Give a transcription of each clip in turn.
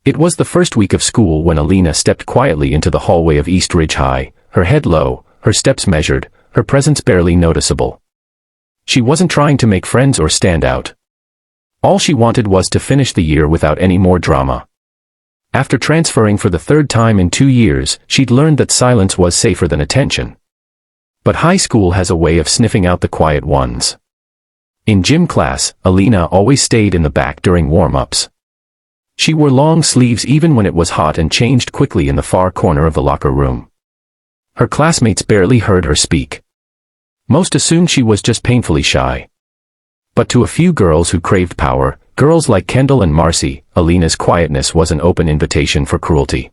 It was the first week of school when Alina stepped quietly into the hallway of East Ridge High, her head low, her steps measured, her presence barely noticeable. She wasn't trying to make friends or stand out. All she wanted was to finish the year without any more drama. After transferring for the third time in 2 years, she'd learned that silence was safer than attention. But high school has a way of sniffing out the quiet ones. In gym class, Alina always stayed in the back during warm-ups. She wore long sleeves even when it was hot and changed quickly in the far corner of the locker room. Her classmates barely heard her speak. Most assumed she was just painfully shy. But to a few girls who craved power, girls like Kendall and Marcy, Alina's quietness was an open invitation for cruelty.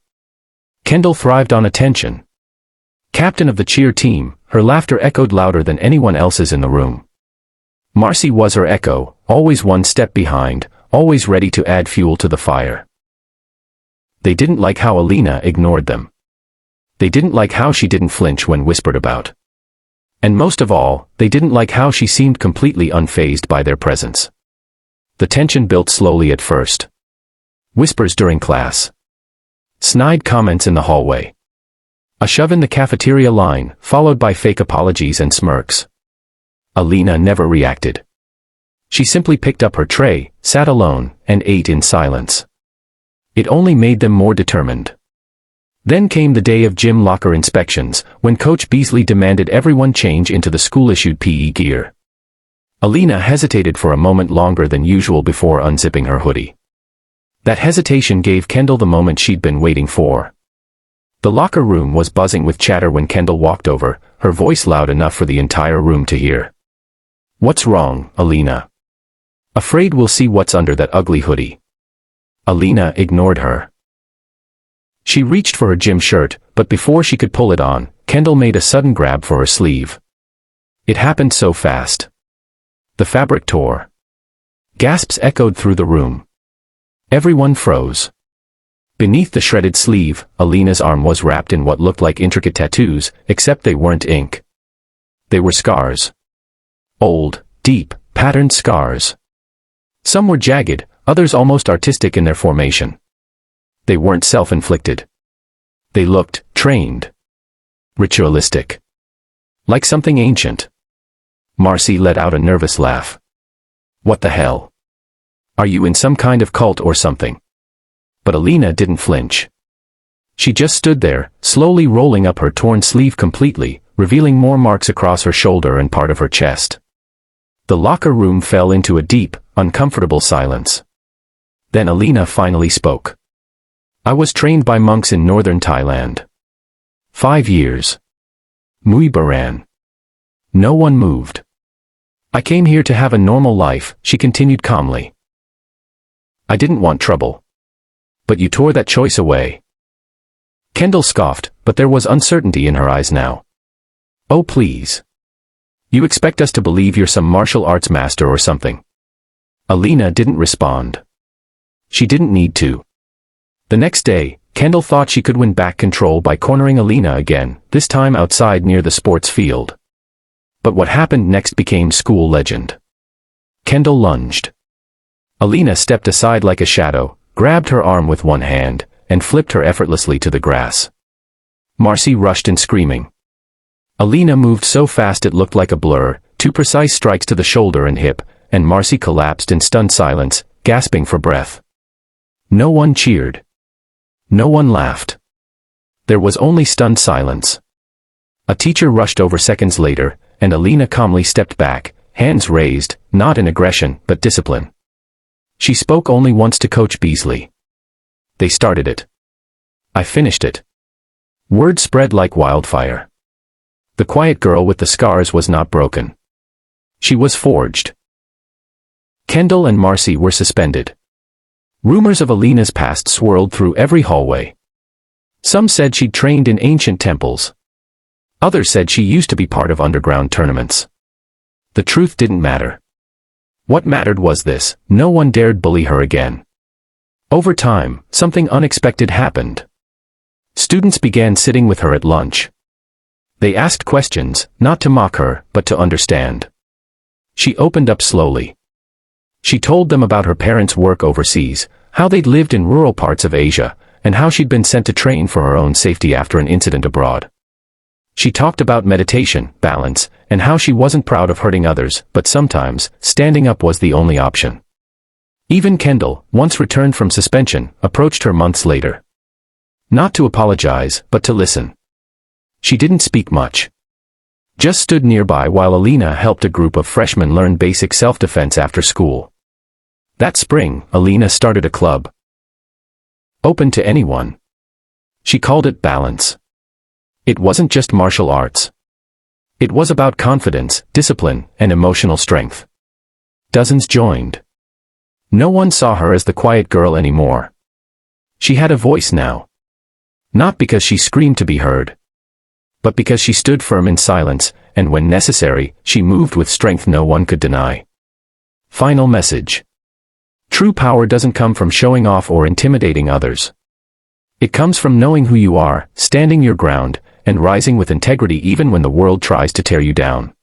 Kendall thrived on attention. Captain of the cheer team, her laughter echoed louder than anyone else's in the room. Marcy was her echo, always one step behind, always ready to add fuel to the fire. They didn't like how Alina ignored them. They didn't like how she didn't flinch when whispered about. And most of all, they didn't like how she seemed completely unfazed by their presence. The tension built slowly at first. Whispers during class. Snide comments in the hallway. A shove in the cafeteria line, followed by fake apologies and smirks. Alina never reacted. She simply picked up her tray, sat alone, and ate in silence. It only made them more determined. Then came the day of gym locker inspections, when Coach Beasley demanded everyone change into the school-issued PE gear. Alina hesitated for a moment longer than usual before unzipping her hoodie. That hesitation gave Kendall the moment she'd been waiting for. The locker room was buzzing with chatter when Kendall walked over, her voice loud enough for the entire room to hear. "What's wrong, Alina? Afraid we'll see what's under that ugly hoodie." Alina ignored her. She reached for her gym shirt, but before she could pull it on, Kendall made a sudden grab for her sleeve. It happened so fast. The fabric tore. Gasps echoed through the room. Everyone froze. Beneath the shredded sleeve, Alina's arm was wrapped in what looked like intricate tattoos, except they weren't ink. They were scars. Old, deep, patterned scars. Some were jagged, others almost artistic in their formation. They weren't self-inflicted. They looked trained. Ritualistic. Like something ancient. Marcy let out a nervous laugh. "What the hell? Are you in some kind of cult or something?" But Alina didn't flinch. She just stood there, slowly rolling up her torn sleeve completely, revealing more marks across her shoulder and part of her chest. The locker room fell into a deep, uncomfortable silence. Then Alina finally spoke. "I was trained by monks in northern Thailand. 5 years. Mui Baran." No one moved. "I came here to have a normal life," she continued calmly. "I didn't want trouble. But you tore that choice away." Kendall scoffed, but there was uncertainty in her eyes now. "Oh please. You expect us to believe you're some martial arts master or something?" Alina didn't respond. She didn't need to. The next day, Kendall thought she could win back control by cornering Alina again, this time outside near the sports field. But what happened next became school legend. Kendall lunged. Alina stepped aside like a shadow, grabbed her arm with one hand, and flipped her effortlessly to the grass. Marcy rushed in screaming. Alina moved so fast it looked like a blur, 2 precise strikes to the shoulder and hip, and Marcy collapsed in stunned silence, gasping for breath. No one cheered. No one laughed. There was only stunned silence. A teacher rushed over seconds later, and Alina calmly stepped back, hands raised, not in aggression, but discipline. She spoke only once to Coach Beasley. "They started it. I finished it." Word spread like wildfire. The quiet girl with the scars was not broken. She was forged. Kendall and Marcy were suspended. Rumors of Alina's past swirled through every hallway. Some said she'd trained in ancient temples. Others said she used to be part of underground tournaments. The truth didn't matter. What mattered was this: no one dared bully her again. Over time, something unexpected happened. Students began sitting with her at lunch. They asked questions, not to mock her, but to understand. She opened up slowly. She told them about her parents' work overseas, How they'd lived in rural parts of Asia, and how she'd been sent to train for her own safety after an incident abroad. She talked about meditation, balance, and how she wasn't proud of hurting others, but sometimes, standing up was the only option. Even Kendall, once returned from suspension, approached her months later. Not to apologize, but to listen. She didn't speak much. Just stood nearby while Alina helped a group of freshmen learn basic self-defense after school. That spring, Alina started a club. Open to anyone. She called it Balance. It wasn't just martial arts. It was about confidence, discipline, and emotional strength. Dozens joined. No one saw her as the quiet girl anymore. She had a voice now. Not because she screamed to be heard, but because she stood firm in silence, and when necessary, she moved with strength no one could deny. Final message. True power doesn't come from showing off or intimidating others. It comes from knowing who you are, standing your ground, and rising with integrity even when the world tries to tear you down.